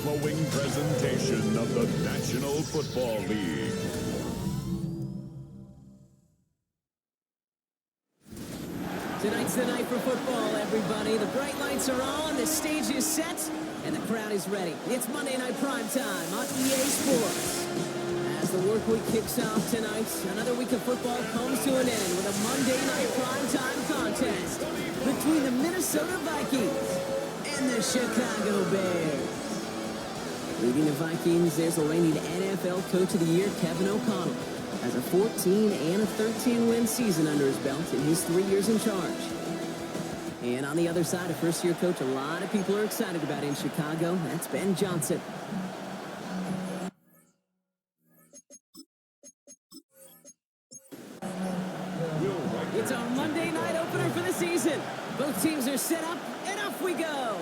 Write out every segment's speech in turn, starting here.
mind-blowing presentation of the National Football League. Tonight's the night for football, everybody. The bright lights are on, the stage is set, and the crowd is ready. It's Monday Night Primetime on EA Sports. As the work week kicks off tonight, another week of football comes to an end with a Monday Night Primetime contest between the Minnesota Vikings and the Chicago Bears. Leading the Vikings, there's the reigning NFL Coach of the Year, Kevin O'Connell. Has a 14 and a 13-win season under his belt in his 3 years in charge. And on the other side, a first-year coach a lot of people are excited about in Chicago. That's Ben Johnson. It's our Monday night opener for the season. Both teams are set up, and off we go.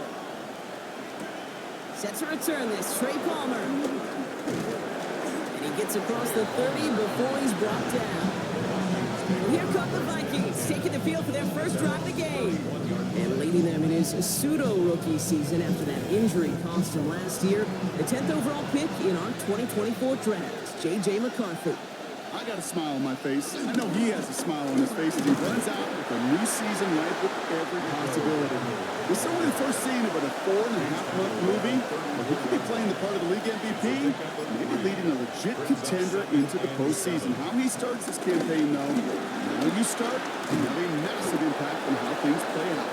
Set to return this, Trey Palmer. And he gets across the 30 before he's brought down. And here come the Vikings, taking the field for their first drive of the game. And leading them in his pseudo-rookie season after that injury cost him last year. The 10th overall pick in our 2024 draft, J.J. McCarthy. I got a smile on my face. I know he has a smile on his face as he runs out with a new season ripe with every possibility. This is only the first scene of a 4.5-month movie, but he could be playing the part of the league MVP, maybe leading a legit contender into the postseason. How he starts this campaign, though, how you start can have a massive impact on how things play out.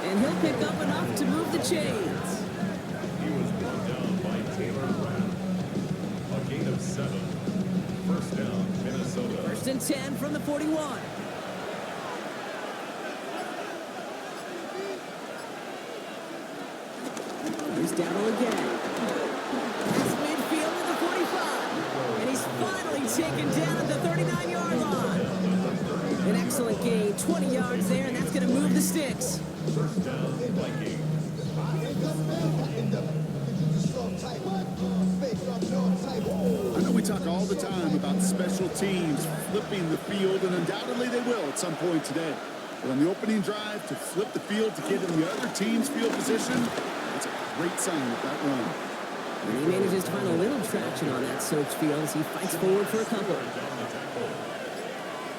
And he'll pick up enough to move the chains. He was brought down by Taylor Brown. A gain of 7. First down, Minnesota. First and 10 from the 41. Here's Dowdle again. That's midfield at the 45. And he's finally taken down at the 39-yard line. An excellent gain, 20 yards there, and that's going to move the sticks. First down, Vikings. I know we talk all the time about special teams flipping the field, and undoubtedly they will at some point today. But on the opening drive, to flip the field to get in the other team's field position, that's a great sign of that run. And he manages to find a little traction on that soaked field as he fights forward for a couple.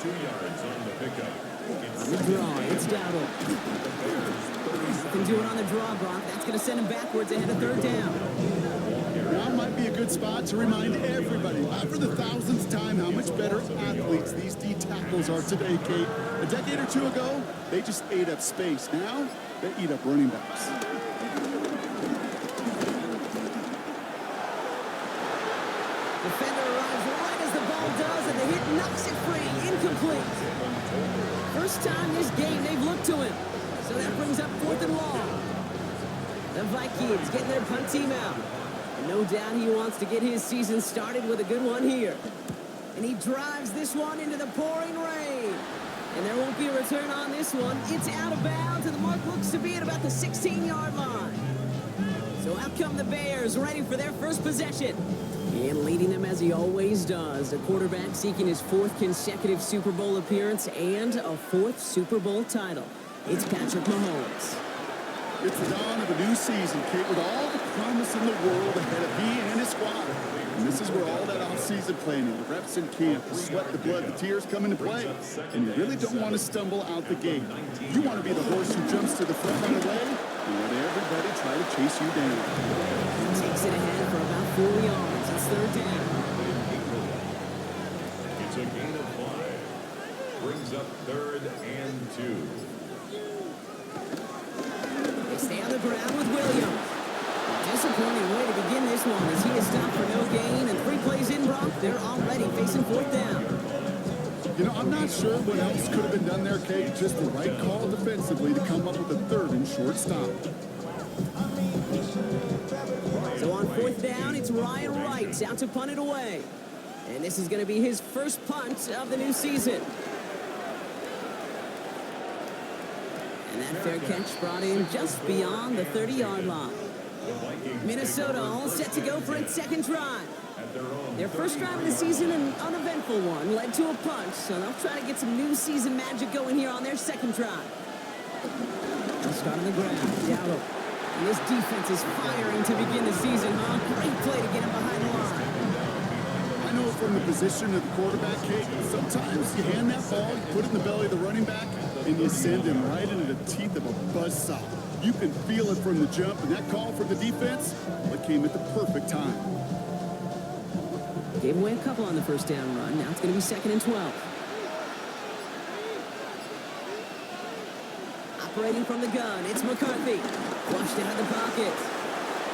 2 yards on the pickup. On the draw, it's Dowdle. Can do it on the draw, Brock. That's going to send him backwards ahead of third down. Now might be a good spot to remind everybody, for the thousandth time, how much better athletes these D tackles are today, Kate. A decade or two ago, they just ate up space. Now, they eat up running backs. Defender arrives right as the ball does, and the hit knocks it free. Incomplete. First time this game they've looked to him. So that brings up 4th and long. The Vikings getting their punt team out. And no doubt he wants to get his season started with a good one here. And he drives this one into the pouring rain. And there won't be a return on this one. It's out of bounds, and the mark looks to be at about the 16-yard line. So out come the Bears, ready for their first possession. And leading them as he always does, the quarterback seeking his 4th consecutive Super Bowl appearance and a 4th Super Bowl title. It's Patrick Mahomes. It's the dawn of a new season, Kate, with all the promise in the world ahead of he and his squad. And this is where all that off-season planning, the reps in camp, the sweat, the blood, the tears come into play. And you really don't want to stumble out the gate. You want to be the horse who jumps to the front right away and let everybody try to chase you down. He takes it ahead for about 4 yards. It's third down. It's a gain of 5. Brings up 3rd and 2. They stay on the ground with Williams. A disappointing way to begin this one as he is stopped for no gain, and 3 plays in, Brock. They're already facing 4th down. You know, I'm not sure what else could have been done there, Kate. Just the right call defensively to come up with a 3rd and short stop. So on 4th down, it's Ryan Wright out to punt it away. And this is going to be his first punt of the new season. And that fair catch brought in just beyond the 30-yard line. Minnesota all set to go for its second drive. Their first drive of the season, an uneventful one, led to a punt, so they'll try to get some new season magic going here on their second drive. They'll start on the ground. Dowdle And this defense is firing to begin the season, huh? Great play to get him behind the line. I know from the position of the quarterback, Kate, sometimes you hand that ball, you put it in the belly of the running back, and you send him right into the teeth of a buzzsaw. You can feel it from the jump, and that call from the defense, it came at the perfect time. Gave away a couple on the first down run. Now it's going to be 2nd and 12. Operating from the gun, it's McCarthy. Flushed out of the pocket.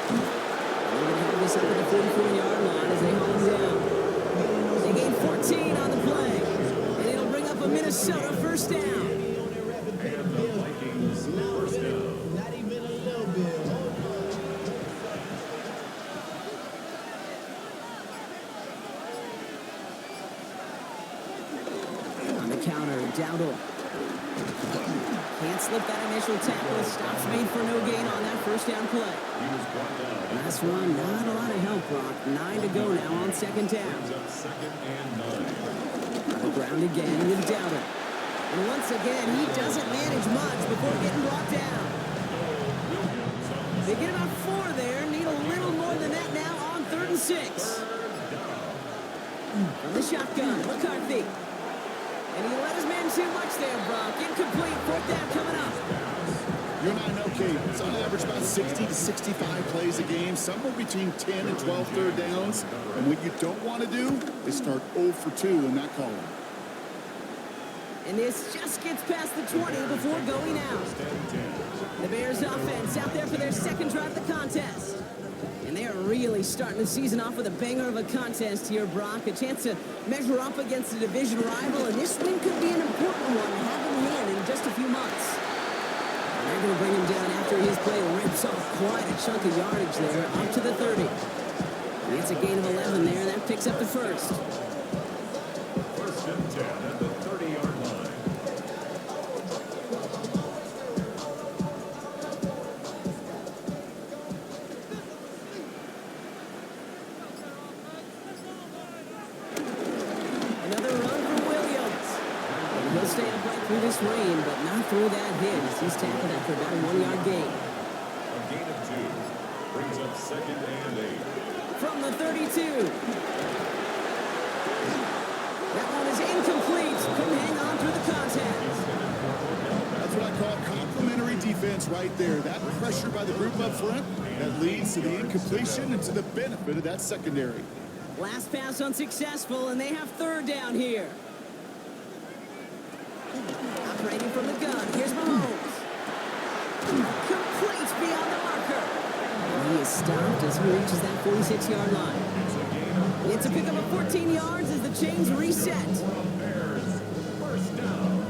They're going to have this up at the 44-yard line as they haul him down. They gain 14 on the play. And it'll bring up a Minnesota first down. And the Vikings first down. Not even a little bit. On the counter, Dowdle. Can't slip that initial tackle. Stops made for no gain on that first down play. He was brought down. Last run, not a lot of help, Brock. 9 to go now on 2nd down. Brings up 2nd and 9. On the ground again with Dowdle. And once again, he doesn't manage much before getting brought down. They get about 4 there. Need a little more than that now on 3rd and 6. From the shotgun, McCarthy. And he let his man too much there, Brock. Incomplete. 4th down coming up. You and I know, Kate, it's on average about 60 to 65 plays a game, somewhere between 10 and 12 third downs. And what you don't want to do is start 0 for 2 in that column. And this just gets past the 20 before going out. The Bears offense out there for their 2nd drive of the contest. And they are really starting the season off with a banger of a contest here, Brock. A chance to measure up against a division rival, and this win could be an important one to have in hand in just a few months. And they're going to bring him down after his play rips off quite a chunk of yardage there, up to the 30. And it's a gain of 11 there, and that picks up the first. 1st and 10 at the 30-yard line. Another run from Williams. And he'll stay upright through this rain, but not through that hit as he's tackled after about a 1-yard gain. A gain of 2. Brings up 2nd and 8. From the 32. That one is incomplete. Couldn't hang on through the contact. That's what I call complementary defense right there. That pressure by the group up front, that leads to the incompletion and to the benefit of that secondary. Last pass unsuccessful, and they have 3rd down here. Operating from the gun. Here's Mahomes. Complete beyond the marker. And he is stopped as he reaches that 46-yard line. It's a pickup of 14 yards as the chains reset. Bears first down.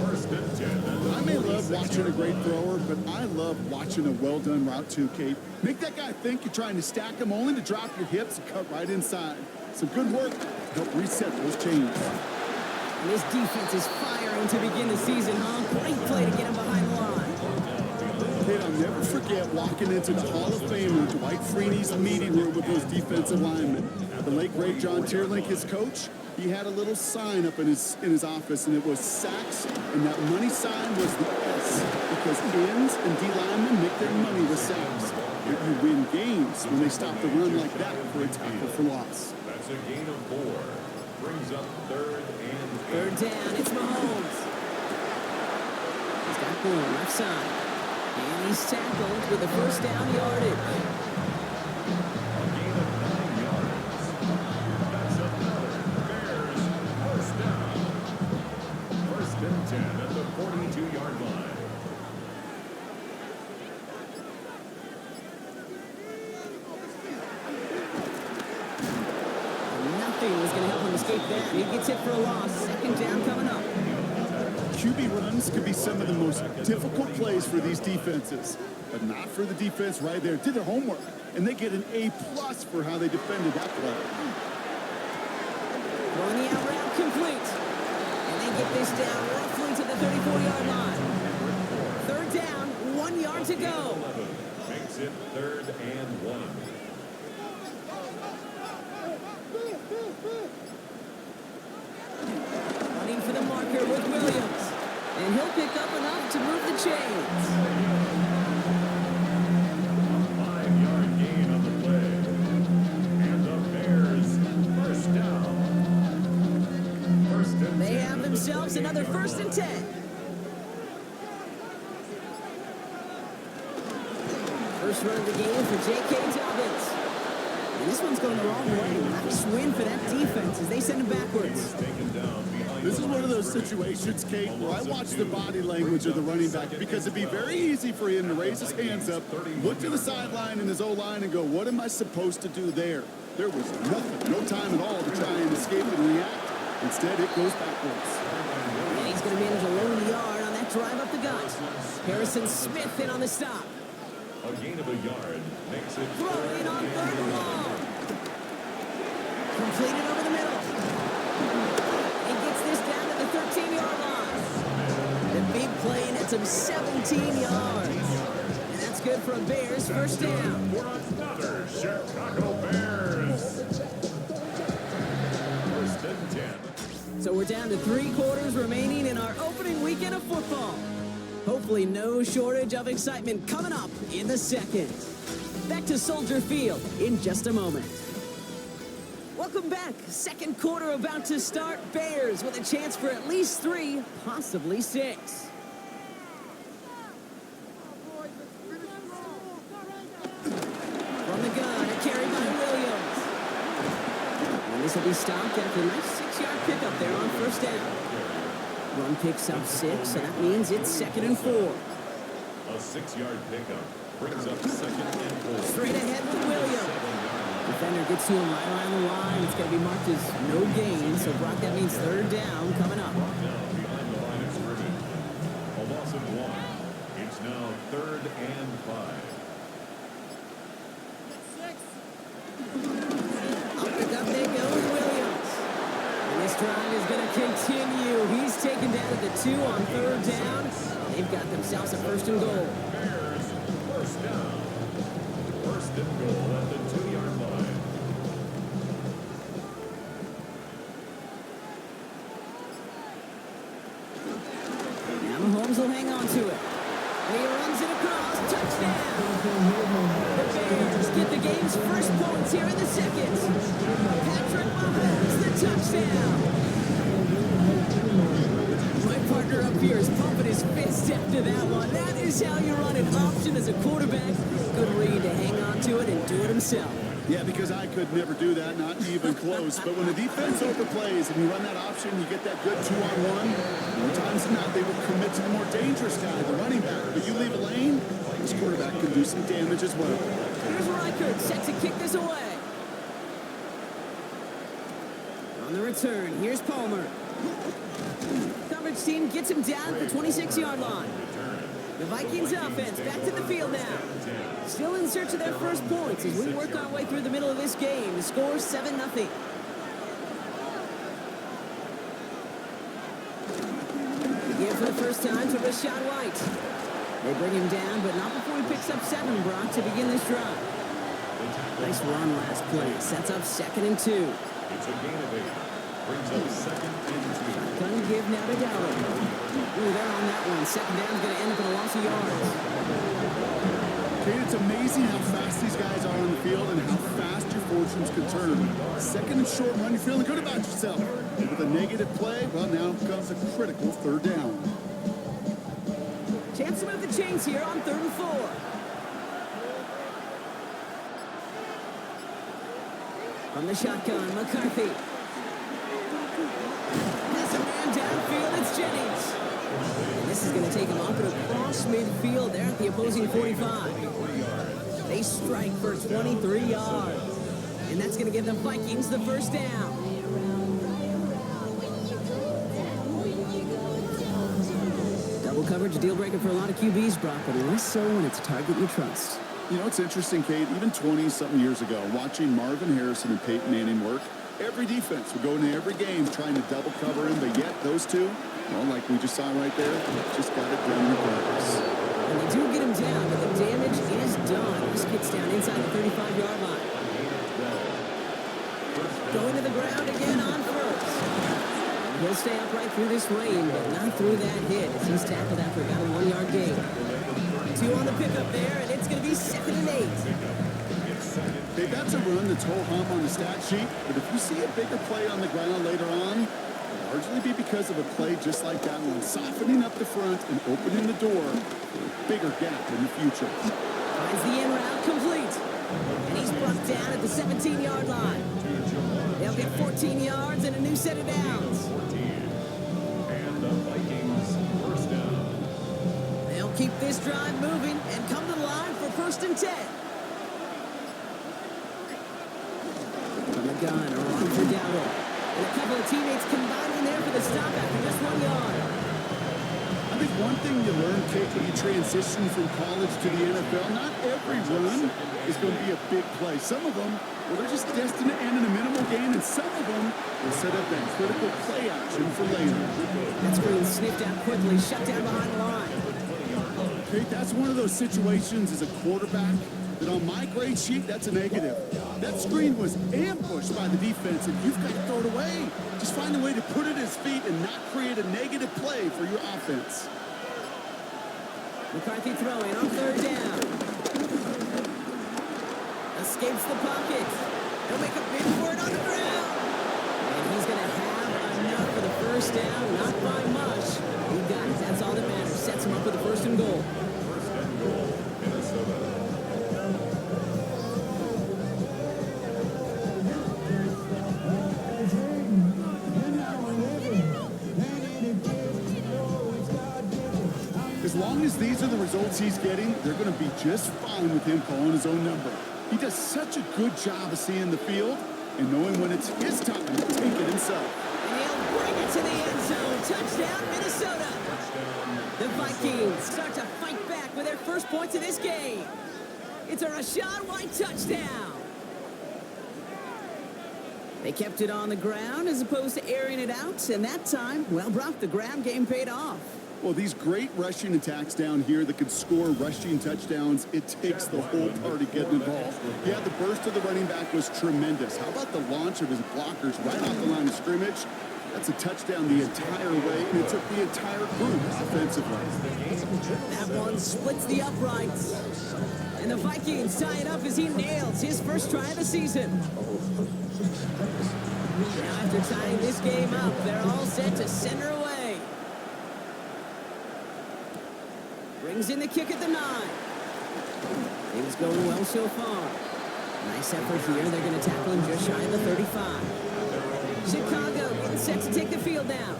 1st and 10. I may love watching a great thrower, but I love watching a well-done route too, Kate. Make that guy think you're trying to stack him only to drop your hips and cut right inside. Some good work to help reset those chains. And this defense is firing to begin the season, huh? Great play to get him behind the line. Kate, I'll never forget walking into the Hall of Famer Dwight Freeney's meeting room with those defensive linemen. The late, great John Tierlink, his coach, he had a little sign up in his office, and it was sacks, and that money sign was the S, because ends and D linemen make their money with sacks. But you win games when they stop the run like that for a tackle for loss. That's a gain of 4. Brings up 3rd and 8. 3rd down, it's Mahomes. He's got Bourne left side. And he's tackled with the first down yardage. A gain of 9 yards. That's another Bears first down. 1st and 10 at the 42-yard line. Nothing was going to help him escape that. He gets hit for a loss. 2nd down coming up. QB runs can be some of the most difficult plays for these defenses, but not for the defense right there. Did their homework, and they get an A+ for how they defended that play. Throwing the out route complete. And they get this down roughly to the 34-yard line. 3rd down, 1 yard to go. 11 makes it 3rd and 1. Running for the marker with Williams. And he'll pick up enough to move the chains. First and 10. First run of the game for J.K. Dobbins. And this one's going the wrong way. Nice win for that defense as they send him backwards. This is one of those situations, Kate, where I watch the body language of the running back because it'd be very easy for him to raise his hands up, look to the sideline in his O-line and go, what am I supposed to do there? There was nothing, no time at all to try and escape and react. Instead, it goes backwards. And he's going to manage a low yard on that drive up the gut. Harrison Smith in on the stop. A gain of a yard makes it Throwing on third and long. Completed over the middle. He gets this down to the 13-yard line. The big play nets him 17 yards. And that's good for a Bears first down. for another Chicago Bears. First and 10. So we're down to 3 quarters remaining in our opening weekend of football. Hopefully no shortage of excitement coming up in the second. Back to Soldier Field in just a moment. Welcome back. Second quarter about to start. Bears with a chance for at least 3, possibly 6. From the gun, a carry by Williams. And this will be stopped after a nice 6-yard pickup there on first down. Run picks up 6, and that means it's 2nd and 4. A 6-yard pickup brings up 2nd and 4. Straight ahead with Williams. Defender gets to him right around the line. It's going to be marked as no gain, so Brock, that means 3rd down coming up. Now behind the line of scrimmage. A loss of 1. It's now 3rd and 5. Up the gut they go with Williams. And this drive is going to continue. He's taken down at the 2 on 3rd down. They've got themselves a 1st and goal. Bears, first down. 1st and goal at the 2-yard line. Now Mahomes will hang on to it. And he runs it across. Touchdown! The Bears get the game's first points here in the second. Patrick Mahomes, the touchdown! My partner up here is pumping his fist after that one. That is how you run an option as a quarterback. Good read to hang on to it and do it himself. Yeah, because I could never do that, not even close. But when the defense overplays and you run that option, you get that good 2-on-1. More times than not, they will commit to the more dangerous guy, the running back. But you leave a lane, this quarterback can do some damage as well. Here's Reichert, set to kick this away. On the return, here's Palmer. Coverage team gets him down at the 26-yard line. The Vikings offense back to the field now. Still in search of their first points as we work our way through the middle of this game. The score 7-0. Again for the first time to Rashad White. They bring him down, but not before he picks up 7, Brock, to begin this drive. Nice run last play. Sets up 2nd and 2. It's a gain of 8. Brings up 2nd and 2. Gonna give now to Gallup. Ooh, they're on that one. 2nd down's gonna end up in a loss of yards. Kate, it's amazing how fast these guys are on the field and how fast your fortunes can turn. 2nd and short run, you're feeling good about yourself. With a negative play, well, now comes a critical 3rd down. Chance to move the chains here on 3rd and 4. From the shotgun, McCarthy. There's a man downfield, it's Jennings. And this is going to take him up and across midfield there at the opposing 45. They strike for 23 yards. And that's going to give the Vikings the first down. Double coverage, a deal breaker for a lot of QBs, Brock, but less so when it's a target you trust. You know, it's interesting, Kate, even 20-something years ago, watching Marvin Harrison and Peyton Manning work, every defense would go into every game trying to double cover him, but yet those two, well, like we just saw right there, just got it done regardless. And they do get him down, but the damage is done. This gets down inside the 35-yard line. Going to the ground again on 1st. He'll stay upright through this rain, but not through that hit as he's tackled after about a 1-yard gain. 2 on the pickup there, and it's going to be 2nd and 8. Hey, that's a run that's ho-hum on the stat sheet, but if you see a bigger play on the ground later on, largely be because of a play just like that one, softening up the front and opening the door for a bigger gap in the future. Finds the in route complete. And he's brought down at the 17-yard line. They'll get 14 yards and a new set of downs. 14. And the Vikings first down. They'll keep this drive moving and come to the line for 1st and 10. From the gun, Roger Dowdle. And a couple of teammates combining there for the stop after just 1 yard. I think one thing you learn, Kate, when you transition from college to the NFL, not every run is going to be a big play. Some of them, well, they're just destined to end in a minimal gain, and some of them will set up that critical play action for later. That screen sniffed out quickly, shut down behind the line. Kate, that's one of those situations as a quarterback that on my grade sheet, that's a negative. That screen was ambushed by the defense, and you've got to throw it away. Just find a way to put it at his feet and not create a negative play for your offense. McCarthy throwing on 3rd down. Escapes the pocket. He'll make a big for it on the ground. And he's going to have enough for the 1st down, not by much. He got it. That's all that matters. Sets him up with the 1st and goal. 1st and goal, Minnesota. As long as these are the results he's getting, they're going to be just fine with him calling his own number. He does such a good job of seeing the field and knowing when it's his time to take it himself. And he'll bring it to the end zone. Touchdown, Minnesota. The Vikings start to fight back with their first points of this game. It's a Rachaad White touchdown. They kept it on the ground as opposed to airing it out, and that time, well, Brock, the ground game paid off. Well, these great rushing attacks down here that can score rushing touchdowns, it takes the whole party getting involved. Yeah, the burst of the running back was tremendous. How about the launch of his blockers right off the line of scrimmage? That's a touchdown the entire way, and it took the entire group offensively. That one splits the uprights. And the Vikings tie it up as he nails his first try of the season. Now after tying this game up, they're all set to send her away. Brings in the kick at the 9. Things going well so far. Nice effort here. They're going to tackle him just shy of the 35. Chicago getting set to take the field now.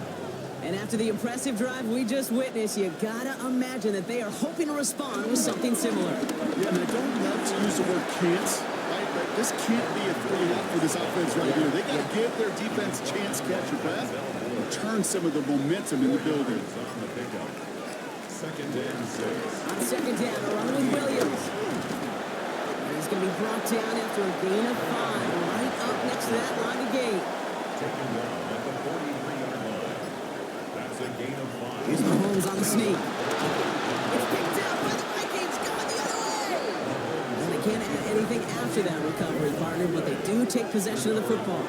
And after the impressive drive we just witnessed, you gotta imagine that they are hoping to respond with something similar. Yeah, and I don't love to use the word can't, right? But this can't be a 3-and-out for this offense right here. They got to give their defense a chance to catch your breath and turn some of the momentum in the building. 2nd and 6. On 2nd down, a run with Williams. And he's going to be brought down after a gain of 5, right up next to that line of gain. Taken down at the 43-yard line. That's a gain of 5. Here's Mahomes on the sneak. It's picked out by the Vikings, going the other way. And they can't add anything after that recovery, partner, but they do take possession of the football.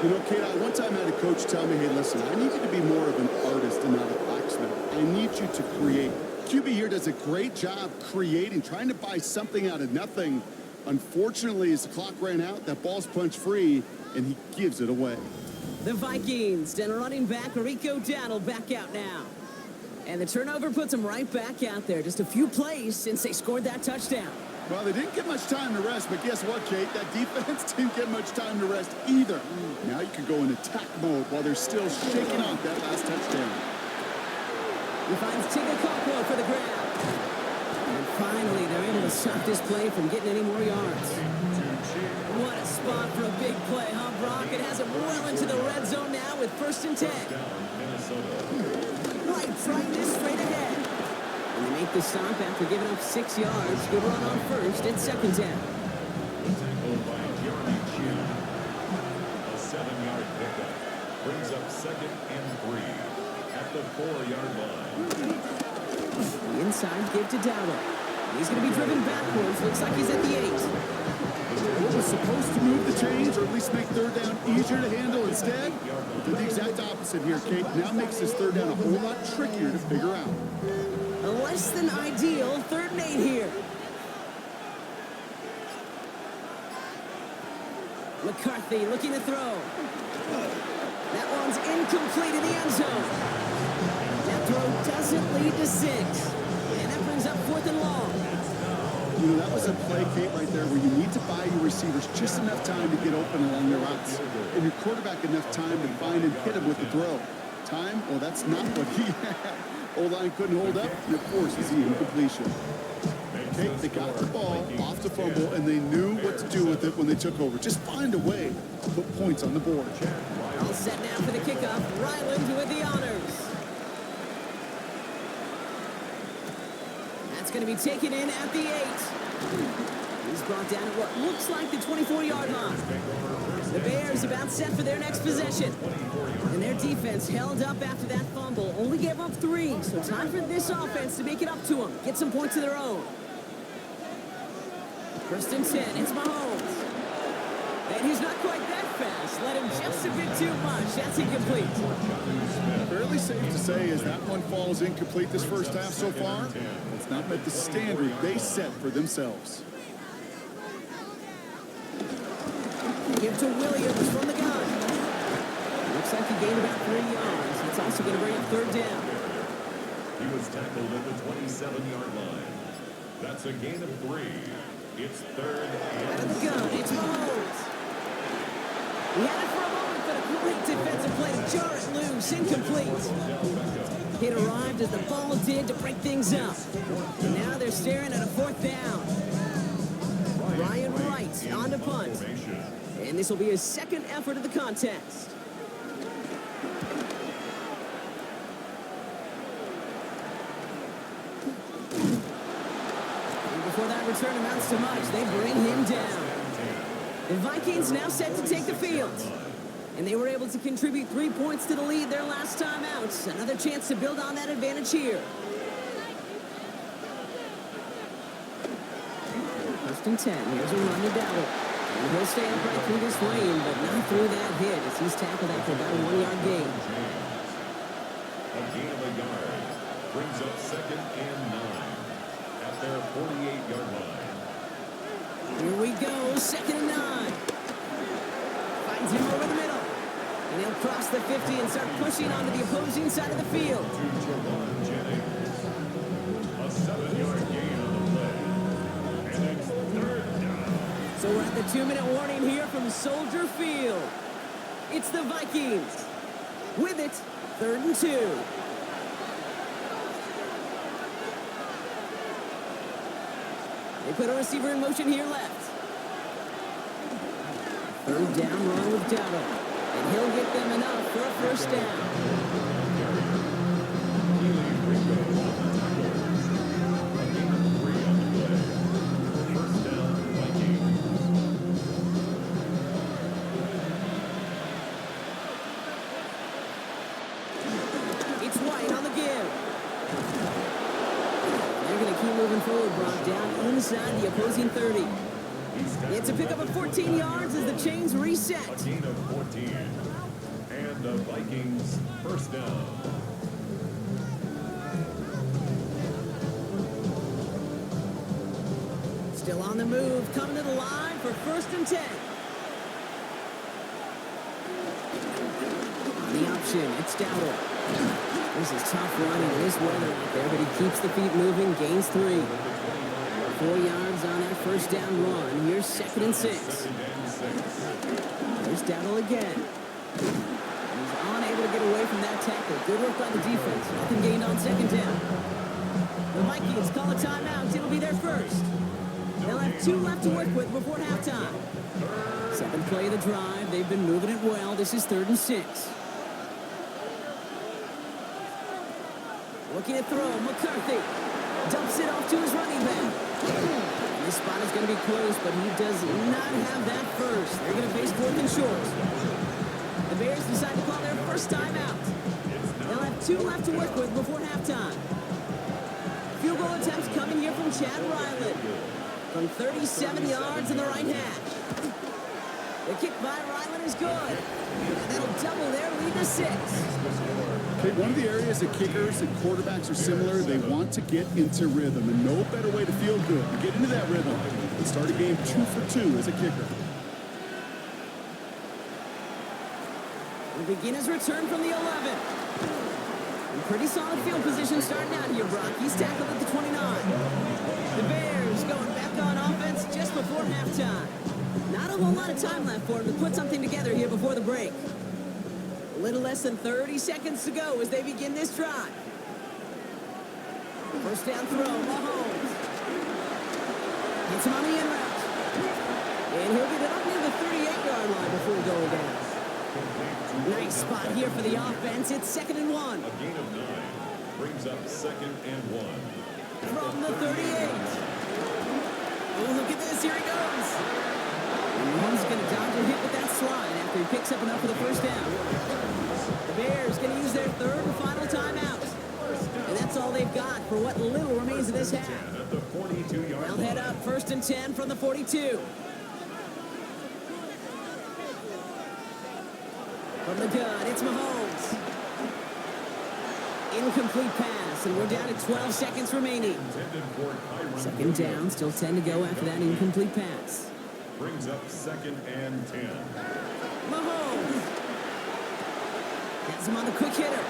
You know, Kate, I one time had a coach tell me, hey, listen, I need you to be more of an artist and not a blacksmith. I need you to create. QB here does a great job creating, trying to buy something out of nothing. Unfortunately, as the clock ran out, that ball's punched free, and he gives it away. The Vikings and running back Rico Dowdle back out now. And the turnover puts them right back out there. Just a few plays since they scored that touchdown. Well, they didn't get much time to rest, but guess what, Kate? That defense didn't get much time to rest either. Now you can go in attack mode while they're still shaking off that last touchdown. He finds Tigger Cockrell for the grab. And finally, they're able to stop this play from getting any more yards. What a spot for a big play, huh, Brock? It has him well into the red zone now with 1st and 10. Right, trying this straight ahead. And they make the stop after giving up 6 yards. Good run on 1st. It's 2nd down. Tackled by Jeremy Chew. A 7-yard pickup. Brings up 2nd and 3 at the 4-yard line. The inside give to Dowdle. He's going to be driven backwards. Looks like he's at the 8. What was supposed to move the chains or at least make 3rd down easier to handle instead? Did the exact opposite here, Kate. Now makes this 3rd down a whole lot trickier to figure out. A less than ideal 3rd and 8 here. McCarthy looking to throw. That one's incomplete in the end zone. That throw doesn't lead to 6. And that brings up 4th and long. You know, that was a play, Kate, right there where you need to buy your receivers just enough time to get open along their routes. And your quarterback enough time to find and hit him with the throw. Time? Well, that's not what he had. O-line couldn't hold up, and of course, it's the incompletion. Okay, they got the ball off the fumble, and they knew what to do with it when they took over. Just find a way to put points on the board. All set now for the kickoff. Ryland with the honors. That's going to be taken in at the 8. He's brought down at what looks like the 24-yard line. The Bears about set for their next possession. And their defense held up after that fumble. Only gave up 3, so time for this offense to make it up to them. Get some points of their own. 1st and 10, it's Mahomes. And he's not quite that fast. Let him just a bit too much. That's incomplete. Fairly safe to say as that one falls incomplete this first half so far, it's not met the standard they set for themselves. Give to Williams from the gun. Looks like he gained about 3 yards. It's also going to bring up 3rd down. He was tackled at the 27-yard line. That's a gain of 3. It's 3rd Out and of the gun, it's Mahomes. He had it for a moment, but a great defensive play to jar it loose, incomplete. It arrived as the ball did to break things up. And now they're staring at a 4th down. Ryan Wright on to punt. And this will be his 2nd effort of the contest. And before that return amounts to much, they bring him down. The Vikings now set to take the field. And they were able to contribute 3 points to the lead their last time out. Another chance to build on that advantage here. 1st and 10. Here's a run to Dowdle. And he'll stay upright through this lane, but not through that hit as he's tackled after about a 1-yard gain. a gain of a yard. Brings up 2nd and 9 at their 48-yard line. Here we go, 2nd and 9. Finds him over the middle. And he'll cross the 50 and start pushing onto the opposing side of the field. To Javon Jennings. A 7-yard gain on the play. And it's 3rd down. So we're at the 2-minute warning here from Soldier Field. It's the Vikings. With it, 3rd and 2. They put a receiver in motion here left. 3rd down run with Dowdle. And he'll get them enough for a 1st down. It's White on the give. They're going to keep moving forward, brought down inside the opposing 30. It's a pickup of 14 yards as the chains reset. A gain of 14. And the Vikings 1st down. Still on the move, coming to the line for 1st and 10. On the option, it's Dowdle. This is tough running in this weather out there, but he keeps the feet moving, gains 3. 4 yards on that 1st down run. Here's 2nd and 6. There's Dowdle again. He's unable to get away from that tackle. Good work by the defense. Nothing gained on 2nd down. The Vikings call a timeout. It'll be their first. They'll have 2 left to work with before halftime. 7th play of the drive. They've been moving it well. This is 3rd and 6. Looking to throw. McCarthy dumps it off to his running back. And this spot is going to be close, but he does not have that first. They're going to face 4th and short. The Bears decide to call their first timeout. They'll have 2 left to work with before halftime. Field goal attempts coming here from Chad Ryland from 37 yards in the right hash. The kick by Ryland is good. And that'll double their lead to 6. Okay, one of the areas that kickers and quarterbacks are similar, they want to get into rhythm, and no better way to feel good to get into that rhythm and start a game 2 for 2 as a kicker. He'll begin his return from the 11. In pretty solid field position starting out here, Brock. He's tackled at the 29. The Bears going back on offense just before halftime. Not a whole lot of time left for him to put something together here before the break. A little less than 30 seconds to go as they begin this drive. First down throw, Mahomes. Gets him on the in route. And he'll get it up near the 38-yard line before going down. Nice spot here for the offense. It's 2nd and 1. A gain of 9 brings up 2nd and 1. From the 38. Oh, look at this. Here he goes. And he's going to dodge a hit with that slide after he picks up enough for the first down. The Bears going to use their 3rd and final timeout. And that's all they've got for what little remains of this half. At the 42-yard They'll head up 1st and 10 from the 42. From the gun, it's Mahomes. Incomplete pass, and we're down to 12 seconds remaining. 2nd down, still 10 to go after that incomplete pass. Brings up 2nd and 10. Mahomes. Has him on the quick hitter.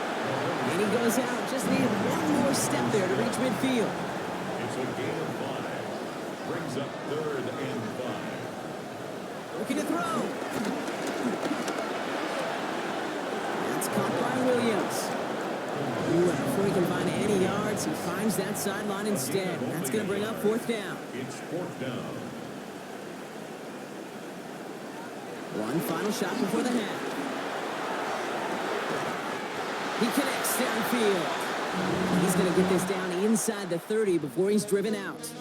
And he goes out. Just needed one more step there to reach midfield. It's a gain of 5. Brings up 3rd and 5. Looking to throw. That's caught by Williams. Ooh, and before he can find any yards, he finds that sideline instead. And that's going to bring up 4th down. It's 4th down. One final shot before the half. He connects downfield. He's going to get this down inside the 30 before he's driven out.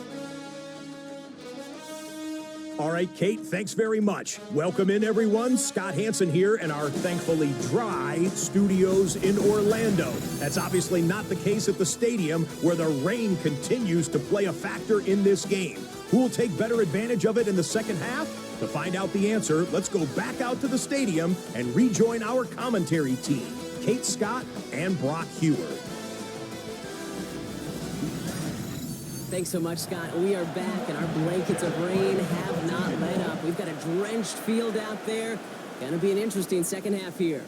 All right, Kate, thanks very much. Welcome in, everyone. Scott Hansen here in our thankfully dry studios in Orlando. That's obviously not the case at the stadium, where the rain continues to play a factor in this game. Who will take better advantage of it in the second half? To find out the answer, let's go back out to the stadium and rejoin our commentary team, Kate Scott and Brock Hewer. Thanks so much, Scott. We are back, and our blankets of rain have not let up. We've got a drenched field out there. Going to be an interesting second half here.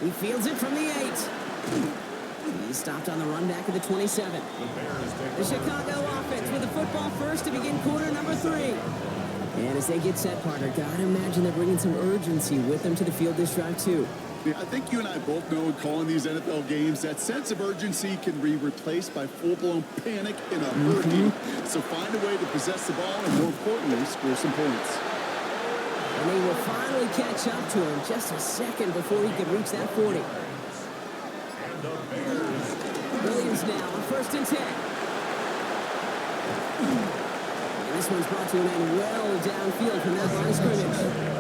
He fields it from the 8. He's stopped on the run back at the 27. The Chicago offense with the football first to begin quarter number 3. And as they get set, partner, gotta imagine they're bringing some urgency with them to the field this drive, too. Yeah, I think you and I both know in calling these NFL games that sense of urgency can be replaced by full-blown panic in a hurricane. So find a way to possess the ball and, more importantly, score some points. And they will finally catch up to him just a second before he could reach that 40. Williams now on 1st and 10. And this one's brought to an end well downfield from that line of scrimmage.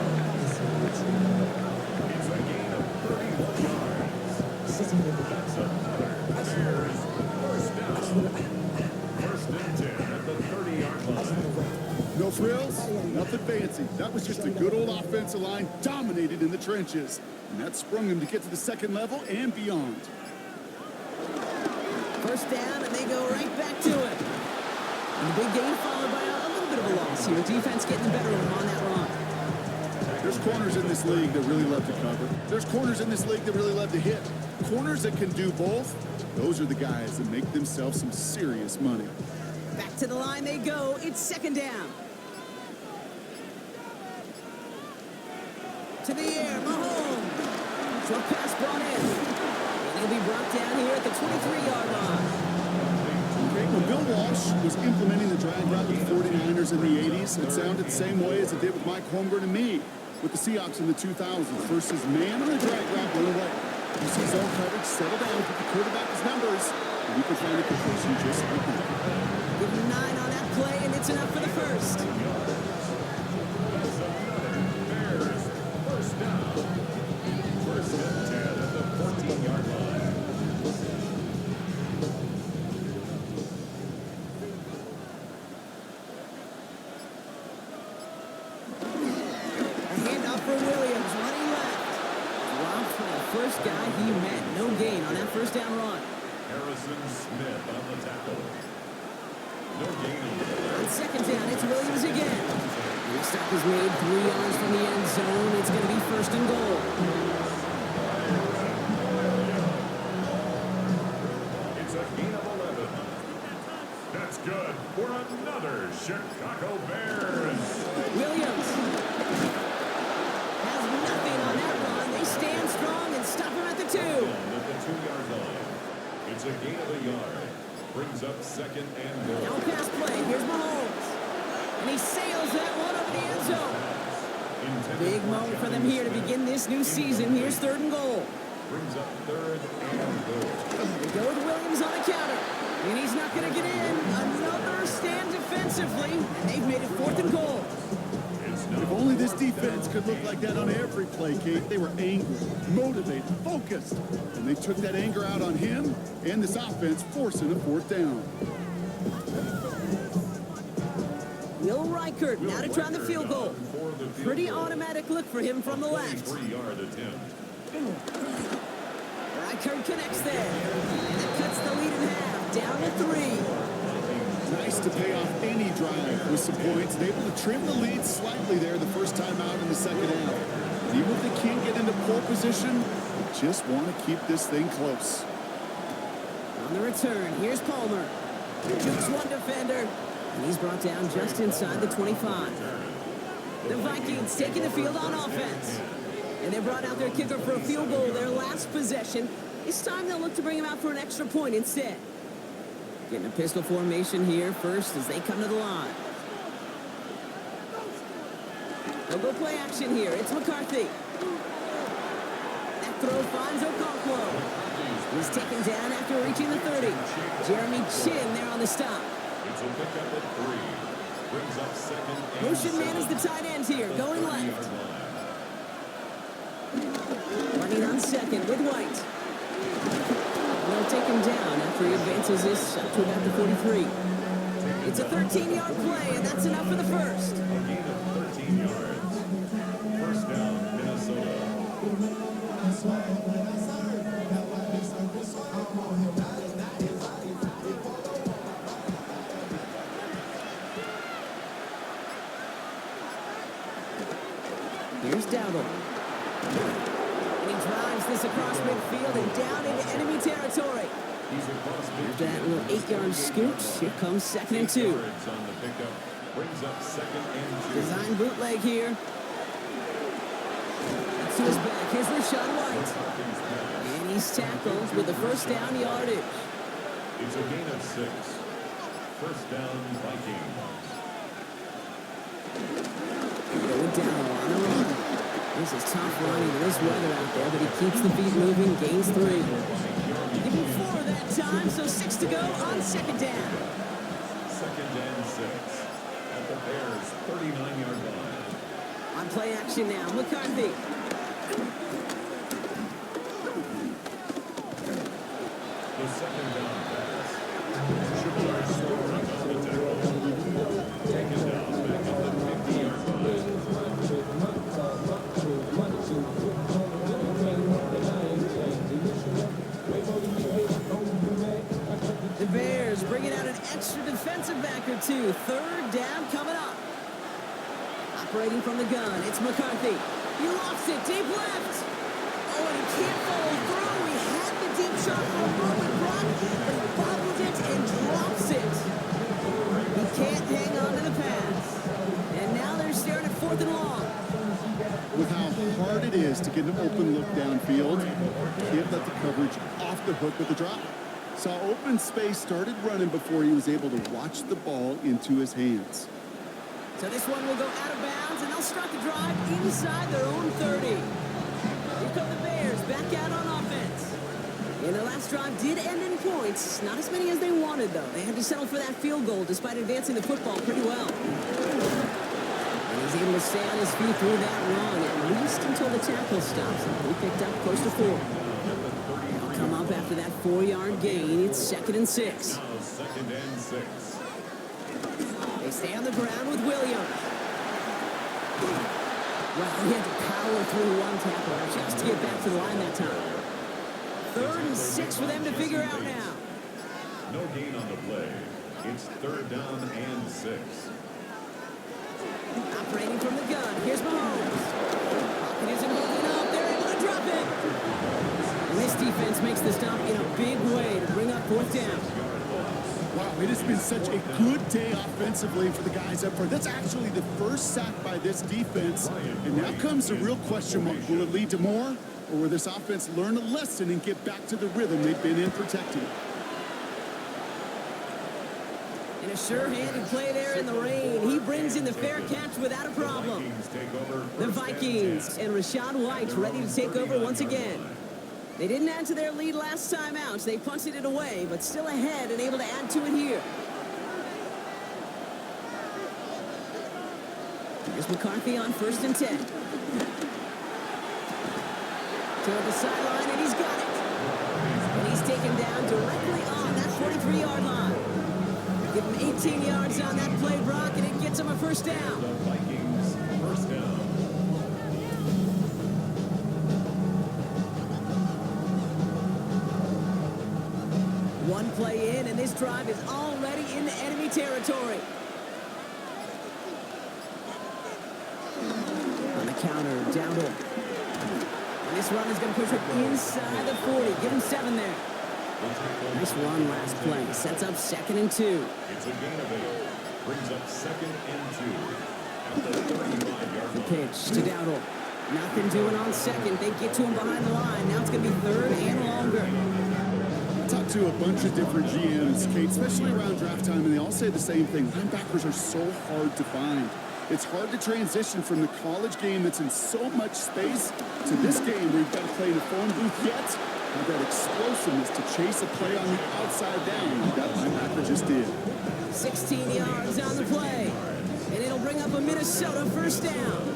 No frills, nothing fancy. That was just a good old offensive line dominated in the trenches. And that sprung him to get to the second level and beyond. First down, and they go right back to it. And the big gain followed by a little bit of a loss here. Defense getting the better of him on that run. There's corners in this league that really love to cover. There's corners in this league that really love to hit. Corners that can do both, those are the guys that make themselves some serious money. Back to the line they go. It's 2nd down. To the air, Mahomes. Short pass brought in. And he'll be brought down here at the 23-yard line. When Bill Walsh was implementing the drag route with the 49ers in the 80s, it sounded the same way as it did with Mike Holmgren and me with the Seahawks in the 2000s. Versus man on the drag route, run away. You see zone coverage, settle down, put the quarterback his numbers, and you can find a completion just like that. Give him 9 on that play, and it's enough for the first. First down. 1st and 10 at the 14-yard line. A handoff for Williams, running left. Dropped for the first guy he met. No gain on that first down run. Harrison Smith on the tackle. No gain. On 2nd down, it's Williams again. And the stop is made 3 yards from the end zone. It's going to be 1st and goal. good for another Chicago Bears. Williams has nothing on that run. They stand strong and stop him at the 2. At the 2-yard line. It's a gain of a yard. Brings up second and goal. Now pass play. Here's Mahomes. And he sails that one over the end zone. Big moment for them here to begin this new season. Here's 3rd and goal. Brings up 3rd and goal. They go with Williams on a counter. And he's not going to get in. Another stand defensively. And they've made it 4th and goal. If only this defense could look like that on every play, Kate. They were angry, motivated, focused. And they took that anger out on him and this offense, forcing a 4th down. Will Reichert now to try the field goal. Pretty automatic look for him from the left. 3-yard attempt. Reichert connects there. And it cuts the lead in half. Down to 3. Nice to pay off any drive with some points and able to trim the lead slightly there the first time out in the second half. Even if they can't get into pole position, they just want to keep this thing close. On the return, here's Palmer. Jukes one defender. And he's brought down just inside the 25. The Vikings taking the field on offense. And they brought out their kicker for a field goal their last possession. This time they'll look to bring him out for an extra point instead. Getting a pistol formation here first as they come to the line. They'll go play action here. It's McCarthy. That throw finds Okonkwo. He's taken down after reaching the 30. Jeremy Chin there on the stop. It's a pickup at 3. Brings up second and Motion man is the tight end here, going left. Running on second with White. They'll take him down after he advances this up to about the 43. It's a 13-yard play, and that's enough for the first. A gain of 13 yards. First down, Minnesota. Here's Dowdle. And he drives this across midfield and down into enemy territory. After that little 8-yard scoot, here comes 2nd and 2. On the pickup. Brings up second and 2. Design bootleg here. To his back, here's Rashad White. And he's tackled with the first down yardage. It's a gain of 6. First down, Vikings. Going down on a run. This is tough running. There is weather out there, but he keeps the feet moving, gains 3. Give him 4 that time, so 6 to go on 2nd down. 2nd and 6. At the Bears' 39-yard line. On play action now, McCarthy. The 2nd down pass. Shibboleth scoring on the tackle. Taken down back at the 50-yard line. The Bears bringing out an extra defensive back or 2. 3rd down coming up. Operating from the gun, it's McCarthy. He lofts it deep left. Oh, and he can't follow through. He had the deep shot for a moment, Brock, but he bobbled it and drops it. He can't hang on to the pass. And now they're staring at 4th and long. With how hard it is to get an open look downfield, can't let the coverage off the hook with the drop. Saw open space, started running before he was able to watch the ball into his hands. So this one will go out of bounds, and they'll start the drive inside their own 30. Here come the Bears, back out on offense. And the last drive did end in points. Not as many as they wanted, though. They had to settle for that field goal despite advancing the football pretty well. And he's able to stay on his feet through that run, at least until the tackle stops him. He picked up close to 4. They'll come up after that 4-yard gain. It's 2nd and 6. Now 2nd and 6. They stay on the ground with Williams. Well, he had to power through one tackler just to get back to the line that time. 3rd and 6 for them to figure out now. No gain on the play. It's 3rd down and 6. Operating from the gun. Here's Mahomes. Pocket isn't moving up. They're able to drop it. And this defense makes the stop in a big way to bring up 4th down. Wow, it has been such a good day offensively for the guys up front. That's actually the first sack by this defense. And now comes the real question mark. Will it lead to more? Or will this offense learn a lesson and get back to the rhythm they've been in protecting? And a sure-handed play there in the rain. He brings in the fair catch without a problem. The Vikings and Rachaad White ready to take over once again. They didn't add to their lead last time out. They punted it away, but still ahead and able to add to it here. Here's McCarthy on 1st and 10. Toward the sideline, and he's got it. And he's taken down directly on that 43-yard line. Give him 18 yards on that play, Brock, and it gets him a first down. The Vikings, first down. One play in, and this drive is already into enemy territory. On the counter, Dowdle. And this run is going to push it inside the 40. Give him 7 there. Nice run last play. Sets up 2nd and 2. It's a gain of 8. Brings up 2nd and 2. At the 35-yard The line. pitch to Dowdle. Nothing doing on 2nd. They get to him behind the line. Now it's going to be 3rd and longer. Talked to a bunch of different GMs, Kate, especially around draft time, and they all say the same thing. Linebackers are so hard to find. It's hard to transition from the college game that's in so much space to this game where you've got to play in a phone booth yet have that explosiveness to chase a play on the outside down. That linebacker just did. 16 yards on the play. And it'll bring up a Minnesota first down.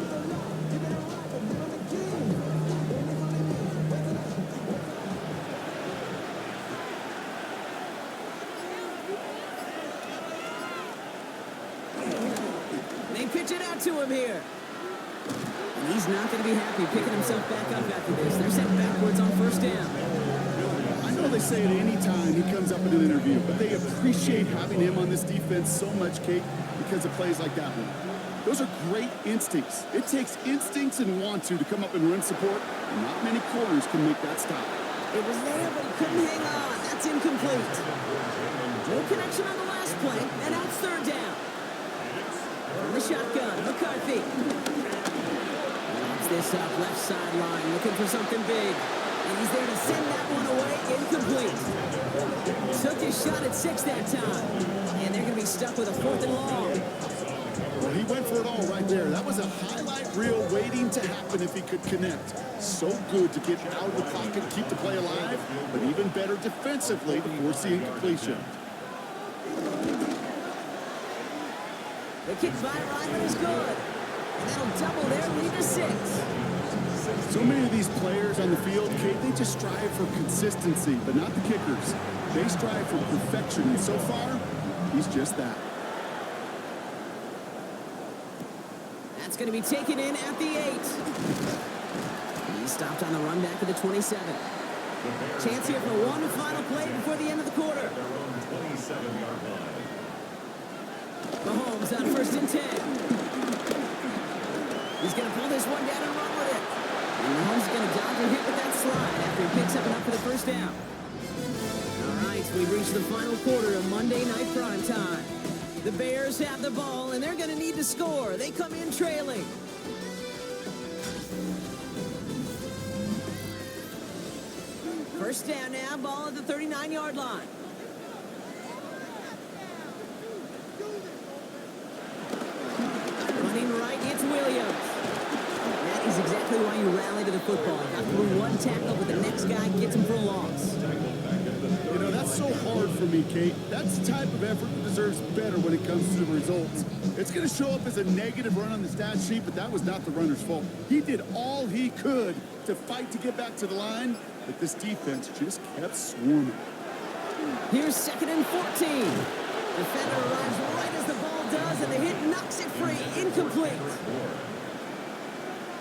They pitch it out to him here. And he's not going to be happy picking himself back up after this. They're sent backwards on first down. I know they say it any time he comes up in an interview, but they appreciate having him on this defense so much, Kate, because of plays like that one. Those are great instincts. It takes instincts and want to come up and run support, and not many corners can make that stop. It was there, but he couldn't hang on. That's incomplete. No connection on the last play, and now it's 3rd down. From the shotgun, McCarthy. Lobs this up, left sideline, looking for something big. And he's there to send that one away, incomplete. Took his shot at 6 that time. And they're going to be stuck with a 4th and long. Well, he went for it all right there. That was a highlight reel waiting to happen if he could connect. So good to get out of the pocket, keep the play alive, but even better defensively to force the incompletion. The kick by Ryman is good. And that'll double their lead to 6. So many of these players on the field, Kate, they just strive for consistency, but not the kickers. They strive for perfection, and so far, he's just that. That's going to be taken in at the 8. He stopped on the run back of the 27. Chance here for one final play before the end of the quarter. Their own 27-yard line. Mahomes on 1st and 10. He's going to pull this one down and run with it. And Mahomes is going to dodge a hit with that slide after he picks up enough for the first down. All right, we've reached the final quarter of Monday Night Prime Time. The Bears have the ball, and they're going to need to score. They come in trailing. First down now, ball at the 39-yard line. Running right, it's Williams. That is exactly why you rally to the football. Got through one tackle, but the next guy gets him for a loss. You know, that's so hard for me, Kate. That's the type of effort that deserves better when it comes to the results. It's going to show up as a negative run on the stat sheet, but that was not the runner's fault. He did all he could to fight to get back to the line, but this defense just kept swarming. Here's 2nd and 14. Defender arrives right as the ball does, and the hit knocks it free. Incomplete.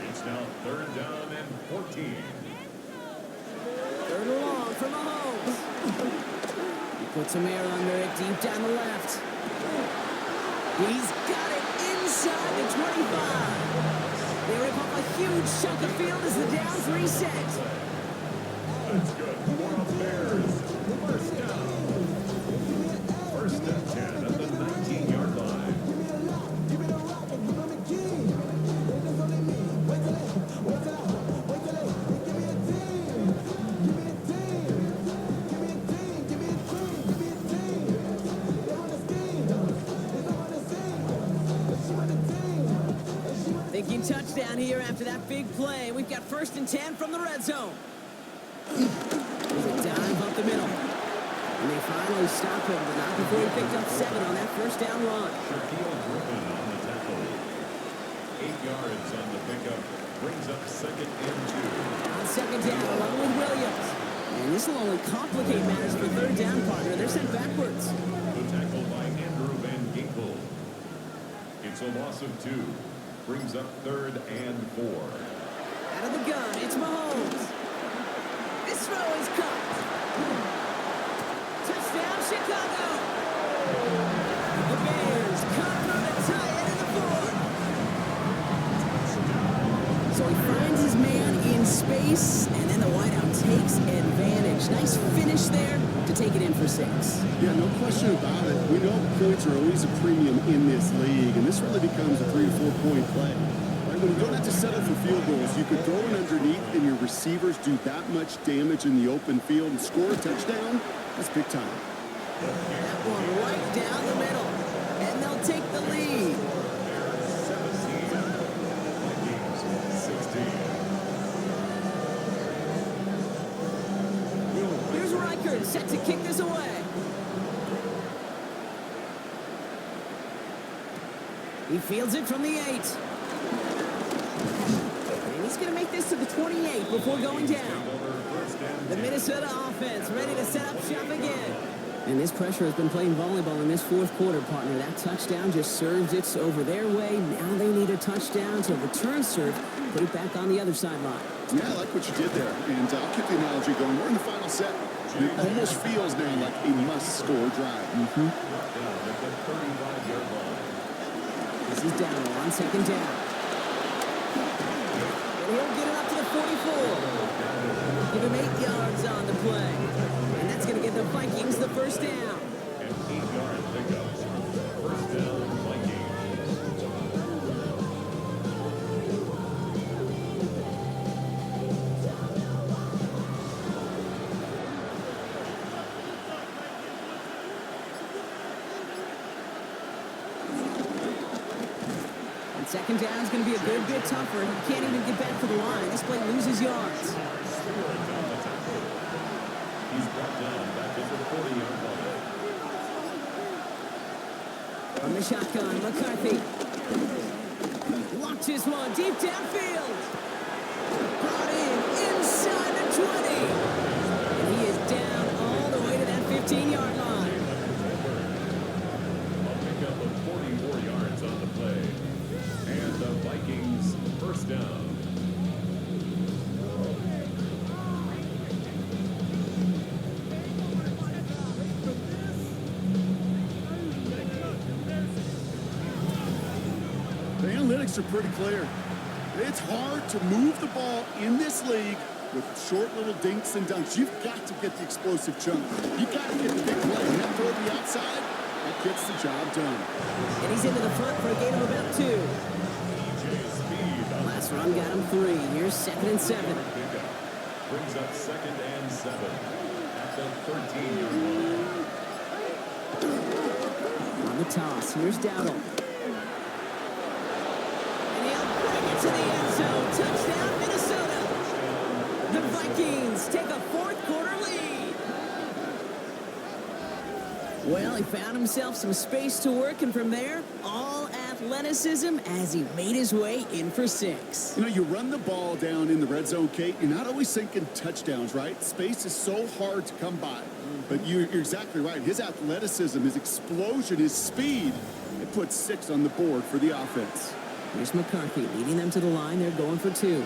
It's now 3rd down and 14. 3rd and long for Mahomes. He puts him air under it, deep down the left. He's got it inside the 25. They rip up a huge chunk of field as the downs reset. That's good for the Bears. First down. First scoring touchdown here after that big play. We've got 1st and 10 from the red zone. There's a dive up the middle. And they finally stop him, but not before he picked up 7 on that 1st down run. Shaquille Griffin on the tackle. 8 yards on the pickup. Brings up 2nd and 2. On 2nd down, along with Williams. And this will only complicate matters for 3rd down, partner. They're sent backwards. The tackle by Andrew Van Ginkel. It's a loss of 2. Brings up 3rd and 4. Out of the gun, it's Mahomes. This throw is caught. Touchdown, Chicago. The Bears cover to tie it in the 4th. So he finds his man in space, and then the wideout takes advantage. Nice finish there to take it in for 6. Yeah, no question about it. We know points are always a premium in this league, and this really becomes a 3 to 4 point play. Right, when you don't have to settle for field goals, you could throw it underneath, and your receivers do that much damage in the open field and score a touchdown. That's big time. That one right down the middle, and they'll take the lead. 17. Vikings 16. Here's Reichert, set to kick this away. He fields it from the 8. And he's going to make this to the 28 before going down. The Minnesota offense ready to set up shop again. And this pressure has been playing volleyball in this 4th quarter, partner. That touchdown just serves it over their way. Now they need a touchdown to return serve, put it back on the other sideline. Yeah, I like what you did there. And I'll keep the analogy going. We're in the final set. It almost feels now like a must-score drive. This is down on 2nd down. And he'll get it up to the 44. Give him 8 yards on the play. And that's going to give the Vikings the 1st down. And 8-yard pickup. 1st down, Vikings. And 2nd down is going to be a good bit tougher. He can't even get back to the line. This play loses yards. He's brought down back at the 40-yard line. From the shotgun, McCarthy. Launches one deep downfield. Brought in inside the 20. And he is down all the way to that 15-yard line. A pickup of 44 yards on the play. And the Vikings 1st down. The analytics are pretty clear. It's hard to move the ball in this league with short little dinks and dunks. You've got to get the explosive chunk. You've got to get the big play. And that throw to the outside, that gets the job done. And he's into the front for a gain of about 2. Last run got him 3. Here's 2nd and 7. Pickup. Brings up 2nd and 7 at the 13-yard line. On the toss, here's Dowdle. And he'll bring it to the end zone. Touchdown, Minnesota. The Vikings take a 4th quarter lead. Well, he found himself some space to work, and from there, all athleticism as he made his way in for 6. You know, you run the ball down in the red zone, Kate, you're not always thinking touchdowns, right? Space is so hard to come by. But you're exactly right. His athleticism, his explosion, his speed, it puts 6 on the board for the offense. Here's McCarthy leading them to the line. They're going for 2.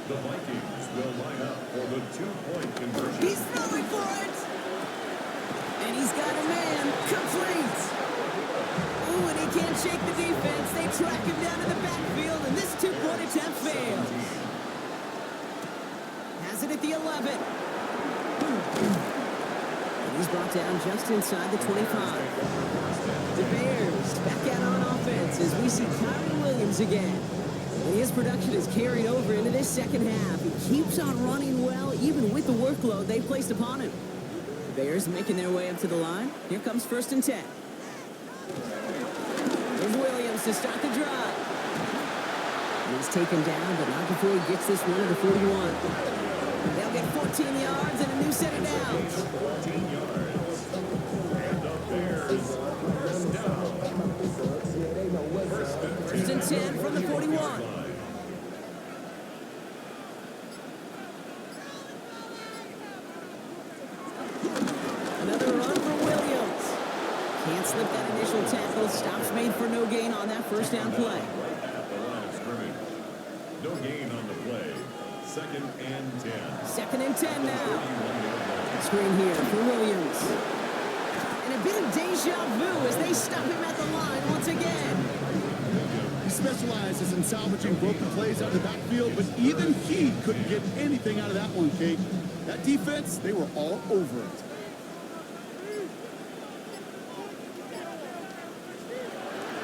The Vikings will line up for the 2-point conversion. He's throwing for it. And he's got a man complete. Ooh, and he can't shake the defense. They track him down to the backfield, and this 2-point attempt fails. Has it at the 11. And he's brought down just inside the 25. The Bears back out on offense as we see Kyrie Williams again. And his production is carried over into this 2nd half. He keeps on running well, even with the workload they placed upon him. The Bears making their way up to the line. Here comes 1st and 10. Here's Williams to start the drive. He's taken down, but not before he gets this one to the 41. They'll get 14 yards and a new set of downs. 14 yards. And the Bears first down. First and 10 from the 41. Another run for Williams. Can't slip that initial tackle. Stops made for no gain on that first down play. Right at the line of scrimmage. No gain on the play. Second and 10. Second and 10 now. Screen here for Williams. And a bit of deja vu as they stop him at the line once again. He specializes in salvaging broken plays out of the backfield, but even he couldn't get anything out of that one, Kate. That defense, they were all over it.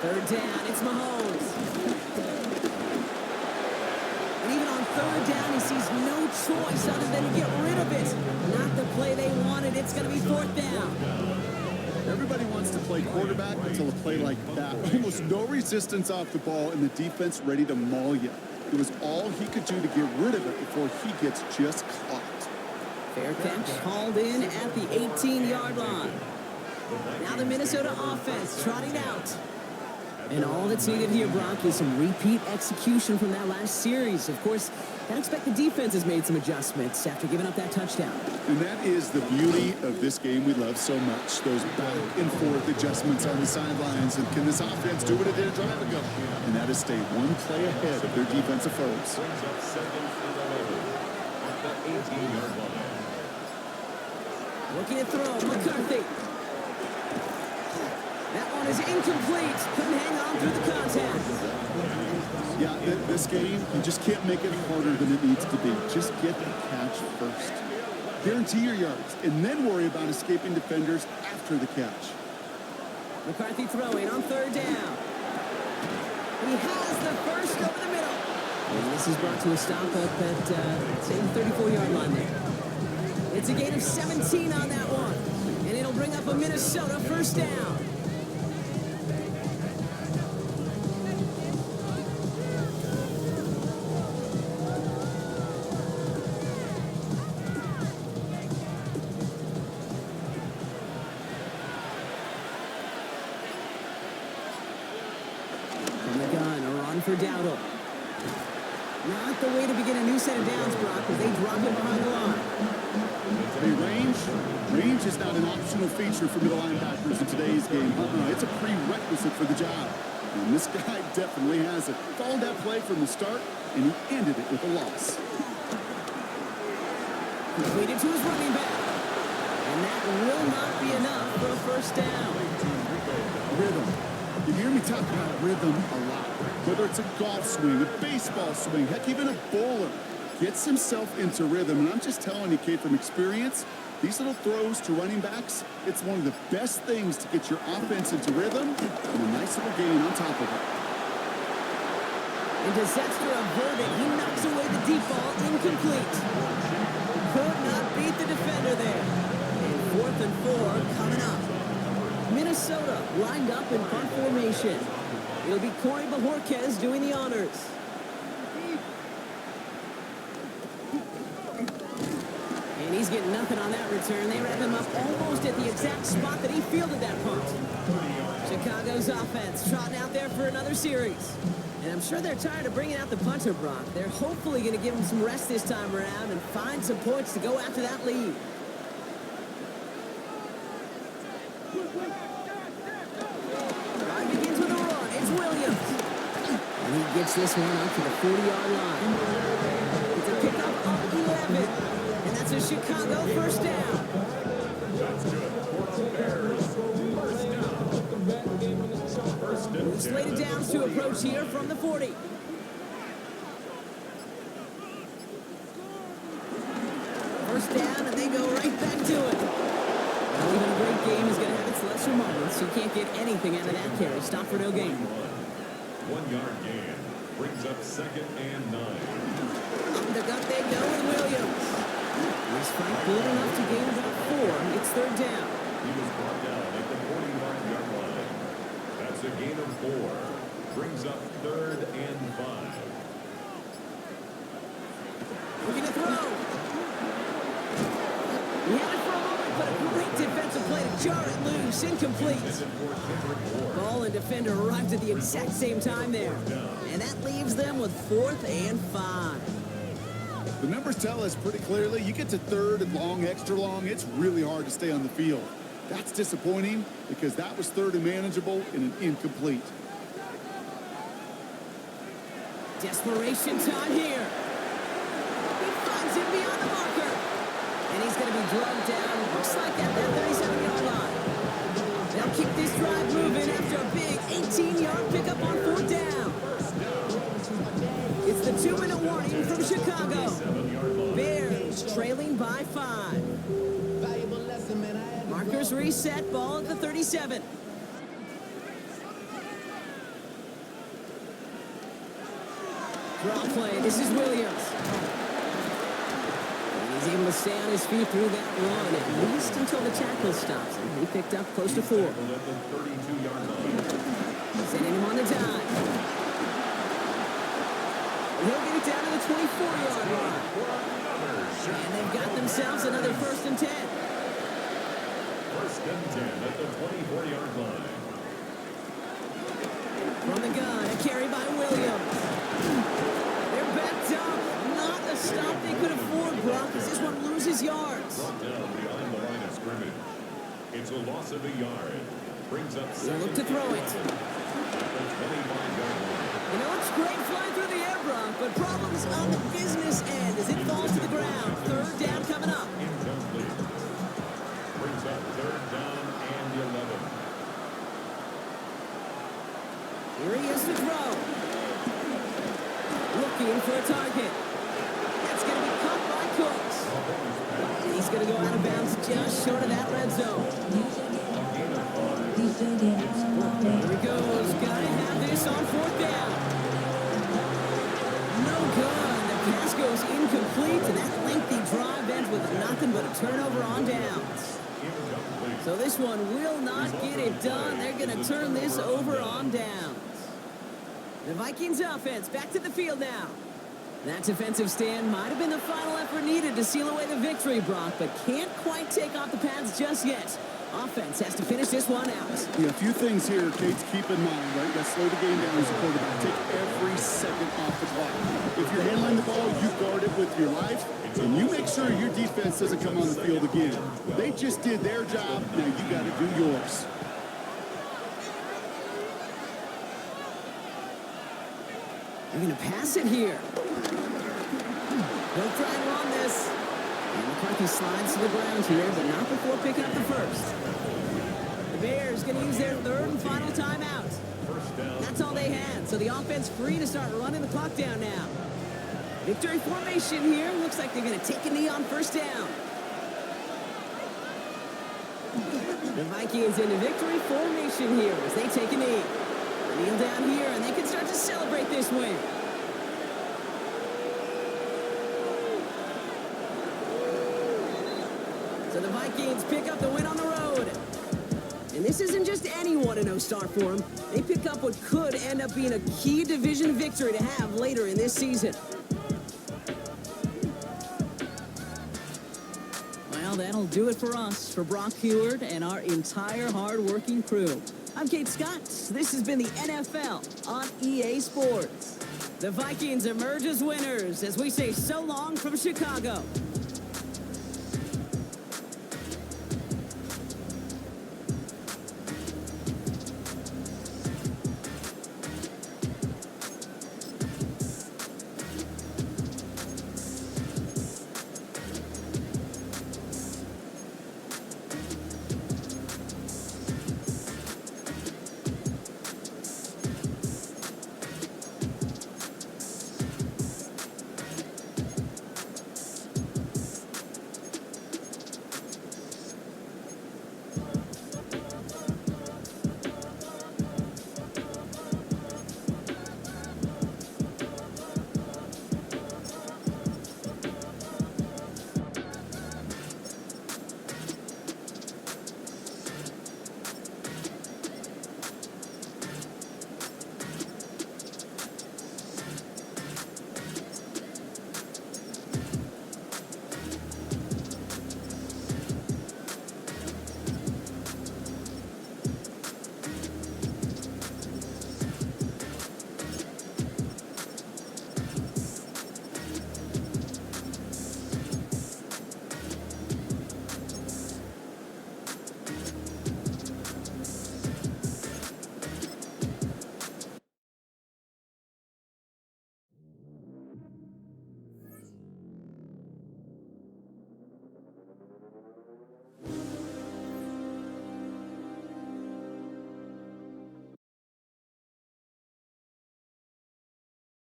Third down, it's Mahomes. And even on third down, he sees no choice other than to get rid of it. Not the play they wanted. It's going to be fourth down. Everybody wants to play quarterback until a play like that. Almost no resistance off the ball and the defense ready to maul you. It was all he could do to get rid of it before he gets just caught. Fair catch hauled in at the 18-yard line. Now the Minnesota offense trotting out. And all that's needed here, Brock, is some repeat execution from that last series. Of course, I expect the defense has made some adjustments after giving up that touchdown. And that is the beauty of this game we love so much. Those back and forth adjustments on the sidelines. And can this offense do what it did a drive ago? And that is stay one play ahead of their defensive foes. Brings up second and 11 at the 18-yard line. Looking to throw, McCarthy. That one is incomplete. Couldn't hang on through the contact. Yeah, this game, you just can't make it harder than it needs to be. Just get the catch first. Guarantee your yards, and then worry about escaping defenders after the catch. McCarthy throwing on third down. He has the first over the middle. And this is brought to a stop up at, say, the 34-yard line there. It's a gain of 17 on that one. And it'll bring up a Minnesota first down. For Dowdle. Not the way to begin a new set of downs, Brock, because they drop it behind the line. Hey, range is not an optional feature for middle linebackers in today's game. It's a prerequisite for the job. And this guy definitely has it. Followed that play from the start, and he ended it with a loss. Completed to his running back. And that will not be enough for a first down. Rhythm. You hear me talk about rhythm a lot. Whether it's a golf swing, a baseball swing, heck, even a bowler gets himself into rhythm. And I'm just telling you, Kate, from experience, these little throws to running backs, it's one of the best things to get your offense into rhythm and a nice little gain on top of it. And disaster averted. He knocks away the deep ball, incomplete. Could not beat the defender there. And 4th and 4 coming up. Minnesota lined up in punt formation. It'll be Corey Bajorquez doing the honors. And he's getting nothing on that return. They wrap him up almost at the exact spot that he fielded that punt. Chicago's offense trotting out there for another series. And I'm sure they're tired of bringing out the punter, Brock. They're hopefully going to give him some rest this time around and find some points to go after that lead. And he gets this one up to the 40-yard line. It's a pickup of 11. And that's a Chicago first down. That's good for the Bears. First down. Slated downs to approach here from the 40. First down, and they go right back to it. Well, even a great game is going to have its lesser moments. You can't get anything out of that carry. Stop for no gain. 1-yard gain brings up second and 9. Up the gut they go with Williams. This fight good enough to gain about 4. It's third down. He was brought down at the 41-yard line. That's a gain of 4. Brings up 3rd and 5. Looking to throw. He had it for a moment, but a great defensive play to jar it loose. Incomplete. Ball and defender arrived at the exact same time there. And that leaves them with 4th and 5. The numbers tell us pretty clearly, you get to 3rd and long, extra long, it's really hard to stay on the field. That's disappointing because that was 3rd and manageable and an incomplete. Desperation time here. He finds him beyond the marker. And he's going to be drugged down. Looks like at that 37-yard line. They'll keep this drive moving after a big 18-yard pickup on 4th down. It's the 2-minute warning from Chicago. Bears trailing by 5. Markers reset, ball at the 37. Draw play, this is Williams. And he's able to stay on his feet through that run, at least until the tackle stops him. He picked up close to 4. Sending him on the dive. He'll get it down to the 24-yard line. And they've got themselves another 1st and 10. 1st and 10 at the 24-yard line. From the gun, a carry by Williams. They're backed up. Not a stop they could afford, Brock, as this one loses yards. Brought down behind the line of scrimmage. It's a loss of a yard. Brings up 2nd. Look to throw it. At the 25-yard line. You know, it's great flying through the air, Brock, but problems on the business end as it falls to the ground. 3rd down coming up. Incomplete. Brings up 3rd down and 11. Here he is to throw. Looking for a target. That's going to be caught by Cooks. And he's going to go out of bounds just short of that red zone. Here he goes. Got to have this on 4th down. No good. The pass goes incomplete, and that lengthy drive ends with nothing but a turnover on downs. So this one will not get it done. They're going to turn this over on downs. The Vikings offense back to the field now. That defensive stand might have been the final effort needed to seal away the victory, Brock, but can't quite take off the pads just yet. Offense has to finish this one out. Yeah, a few things here, Kate, to keep in mind, right? You got to slow the game down as a quarterback. Take every second off the clock. If you're handling the ball, you guard it with your life, and you make sure your defense doesn't come on the field again. They just did their job. Now you got to do yours. They're going to pass it here. They'll try and run this. And McCarthy slides to the ground here, but not before picking up the 1st. The Bears going to use their 3rd and final timeout. That's all they had, so the offense free to start running the clock down now. Victory formation here. Looks like they're going to take a knee on 1st down. The Vikings into victory formation here as they take a knee. Kneel down here, and they can start to celebrate this win. So the Vikings pick up the win on the road. And this isn't just any 1-0 start for them. They pick up what could end up being a key division victory to have later in this season. Well, that'll do it for us, for Brock Heward and our entire hard-working crew. I'm Kate Scott. This has been the NFL on EA Sports. The Vikings emerge as winners as we say so long from Chicago.